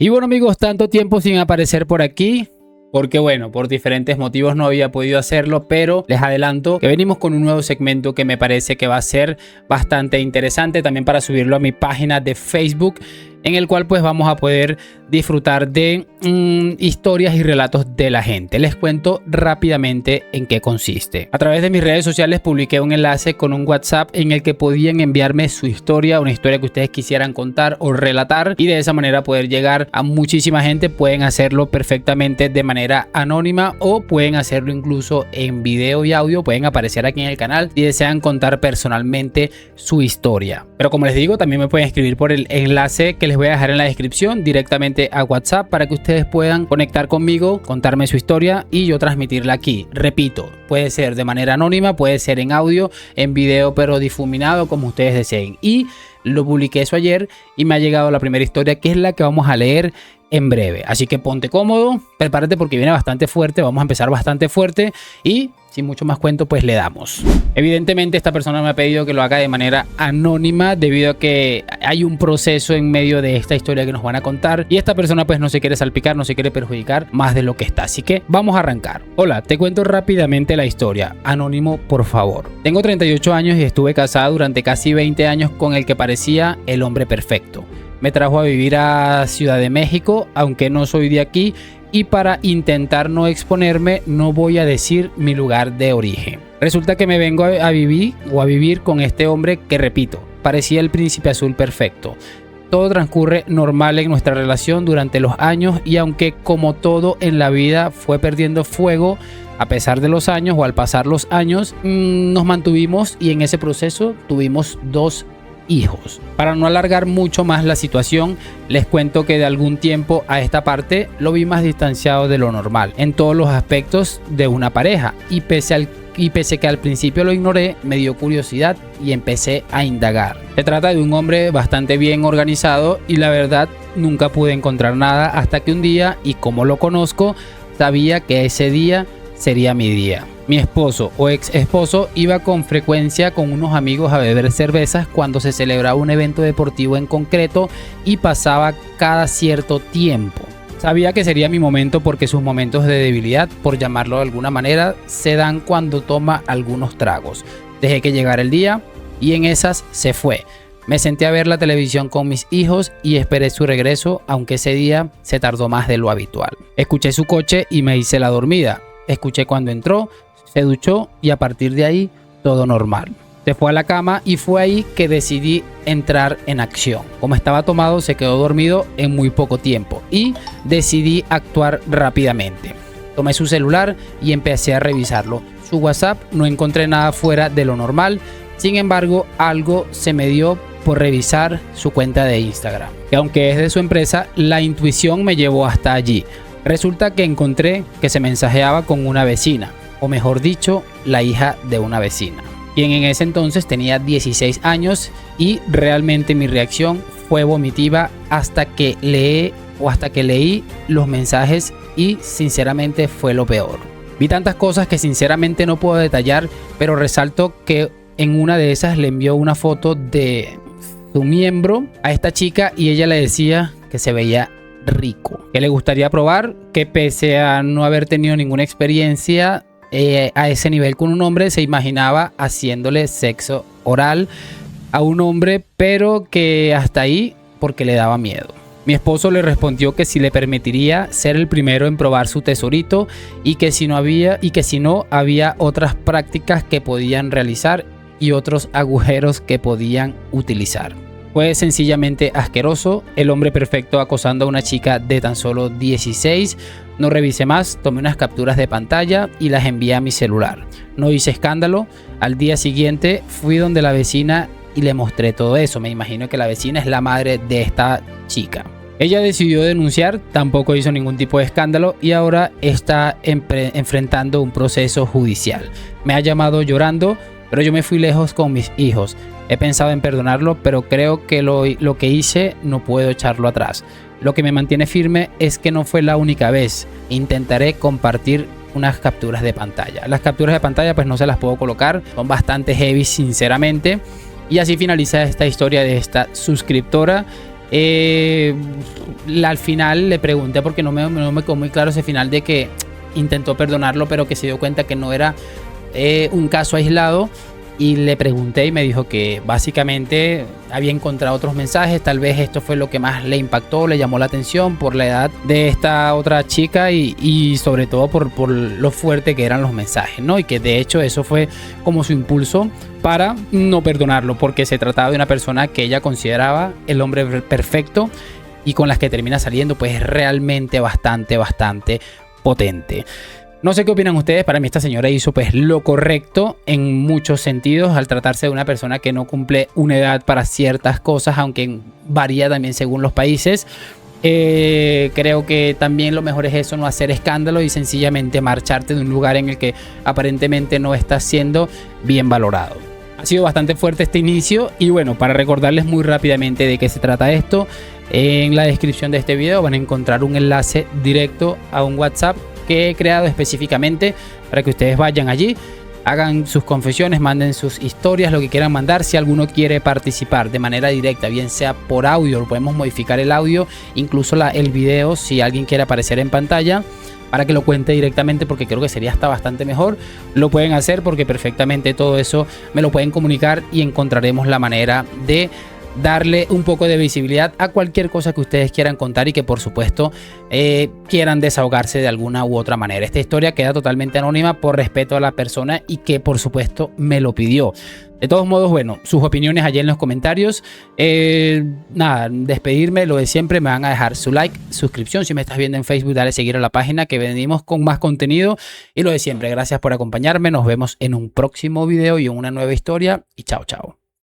Y bueno amigos, tanto tiempo sin aparecer por aquí, porque bueno, por diferentes motivos no había podido hacerlo, pero les adelanto que venimos con un nuevo segmento que me parece que va a ser bastante interesante también para subirlo a mi página de Facebook, en el cual pues vamos a poder disfrutar de historias y relatos de la gente. Les cuento rápidamente en qué consiste. A través de mis redes sociales publiqué un enlace con un WhatsApp en el que podían enviarme su historia, una historia que ustedes quisieran contar o relatar, y de esa manera poder llegar a muchísima gente. Pueden hacerlo perfectamente de manera anónima o pueden hacerlo incluso en video y audio. Pueden aparecer aquí en el canal si desean contar personalmente su historia. Pero como les digo, también me pueden escribir por el enlace que les voy a dejar en la descripción directamente a WhatsApp para que ustedes puedan conectar conmigo, contarme su historia y yo transmitirla aquí. Repito, puede ser de manera anónima, puede ser en audio, en video, pero difuminado, como ustedes deseen. Y lo publiqué eso ayer y me ha llegado la primera historia, que es la que vamos a leer en breve. Así que ponte cómodo, prepárate porque viene bastante fuerte. Vamos a empezar bastante fuerte y sin mucho más cuento pues le damos. Evidentemente esta persona me ha pedido que lo haga de manera anónima debido a que hay un proceso en medio de esta historia que nos van a contar y esta persona pues no se quiere salpicar, no se quiere perjudicar más de lo que está. Así que vamos a arrancar. Hola, te cuento rápidamente la historia. Anónimo, por favor. Tengo 38 años y estuve casada durante casi 20 años con el que parecía el hombre perfecto. Me trajo a vivir a Ciudad de México, aunque no soy de aquí, y para intentar no exponerme no voy a decir mi lugar de origen. Resulta que me vengo a vivir con este hombre que, repito, parecía el príncipe azul perfecto. Todo transcurre normal en nuestra relación durante los años y aunque como todo en la vida fue perdiendo fuego a pesar de los años o al pasar los años, nos mantuvimos y en ese proceso tuvimos 2 hijos. Para no alargar mucho más la situación, les cuento que de algún tiempo a esta parte lo vi más distanciado de lo normal en todos los aspectos de una pareja y pese que al principio lo ignoré, me dio curiosidad y empecé a indagar. Se trata de un hombre bastante bien organizado y la verdad nunca pude encontrar nada hasta que un día, y como lo conozco, sabía que ese día sería mi día. Mi esposo o ex esposo iba con frecuencia con unos amigos a beber cervezas cuando se celebraba un evento deportivo en concreto y pasaba cada cierto tiempo. Sabía que sería mi momento porque sus momentos de debilidad, por llamarlo de alguna manera, se dan cuando toma algunos tragos. Dejé que llegara el día y en esas se fue. Me senté a ver la televisión con mis hijos y esperé su regreso, aunque ese día se tardó más de lo habitual. Escuché su coche y me hice la dormida. Escuché cuando entró, se duchó y a partir de ahí todo normal. Se fue a la cama y fue ahí que decidí entrar en acción. Como estaba tomado, se quedó dormido en muy poco tiempo y decidí actuar rápidamente. Tomé su celular y empecé a revisarlo. Su WhatsApp, no encontré nada fuera de lo normal. Sin embargo, algo se me dio por revisar su cuenta de Instagram, que aunque es de su empresa, la intuición me llevó hasta allí. Resulta que encontré que se mensajeaba con una vecina, o mejor dicho, la hija de una vecina, quien en ese entonces tenía 16 años y realmente mi reacción fue vomitiva hasta que leí los mensajes y sinceramente fue lo peor. Vi tantas cosas que sinceramente no puedo detallar, pero resalto que en una de esas le envió una foto de su miembro a esta chica y ella le decía que se veía rico, que le gustaría probar, que pese a no haber tenido ninguna experiencia a ese nivel con un hombre, se imaginaba haciéndole sexo oral a un hombre, pero que hasta ahí porque le daba miedo. Mi esposo le respondió que si le permitiría ser el primero en probar su tesorito y que si no había otras prácticas que podían realizar y otros agujeros que podían utilizar. Fue sencillamente asqueroso, el hombre perfecto acosando a una chica de tan solo 16. No revisé más, tomé unas capturas de pantalla y las envié a mi celular. No hice escándalo. Al día siguiente fui donde la vecina y le mostré todo eso. Me imagino que la vecina es la madre de esta chica. Ella decidió denunciar, tampoco hizo ningún tipo de escándalo y ahora está enfrentando un proceso judicial. Me ha llamado llorando, pero yo me fui lejos con mis hijos. He pensado en perdonarlo, pero creo que lo que hice no puedo echarlo atrás. Lo que me mantiene firme es que no fue la única vez. Intentaré compartir unas capturas de pantalla. Las capturas de pantalla pues no se las puedo colocar, son bastante heavy sinceramente. Y así finaliza esta historia de esta suscriptora. Al final le pregunté, porque no me quedó muy claro ese final, de que intentó perdonarlo pero que se dio cuenta que no era un caso aislado, y le pregunté y me dijo que básicamente había encontrado otros mensajes. Tal vez esto fue lo que más le impactó, le llamó la atención por la edad de esta otra chica y sobre todo por lo fuerte que eran los mensajes, ¿no? Y que de hecho eso fue como su impulso para no perdonarlo, porque se trataba de una persona que ella consideraba el hombre perfecto, y con las que termina saliendo pues es realmente bastante potente. No sé qué opinan ustedes. Para mí esta señora hizo pues lo correcto en muchos sentidos al tratarse de una persona que no cumple una edad para ciertas cosas, aunque varía también según los países. Creo que también lo mejor es eso, no hacer escándalo y sencillamente marcharte de un lugar en el que aparentemente no estás siendo bien valorado. Ha sido bastante fuerte este inicio, y bueno, para recordarles muy rápidamente de qué se trata esto, en la descripción de este video van a encontrar un enlace directo a un WhatsApp que he creado específicamente para que ustedes vayan allí, hagan sus confesiones, manden sus historias, lo que quieran mandar. Si alguno quiere participar de manera directa, bien sea por audio, lo podemos modificar el audio, incluso el video, si alguien quiere aparecer en pantalla para que lo cuente directamente, porque creo que sería hasta bastante mejor. Lo pueden hacer porque perfectamente todo eso me lo pueden comunicar y encontraremos la manera de darle un poco de visibilidad a cualquier cosa que ustedes quieran contar y que por supuesto quieran desahogarse de alguna u otra manera. Esta historia queda totalmente anónima por respeto a la persona y que por supuesto me lo pidió. De todos modos, bueno, sus opiniones allí en los comentarios. Nada, despedirme, lo de siempre, me van a dejar su like, suscripción. Si me estás viendo en Facebook, dale seguir a la página, que venimos con más contenido. Y lo de siempre, gracias por acompañarme. Nos vemos en un próximo video y en una nueva historia. Y chao, chao.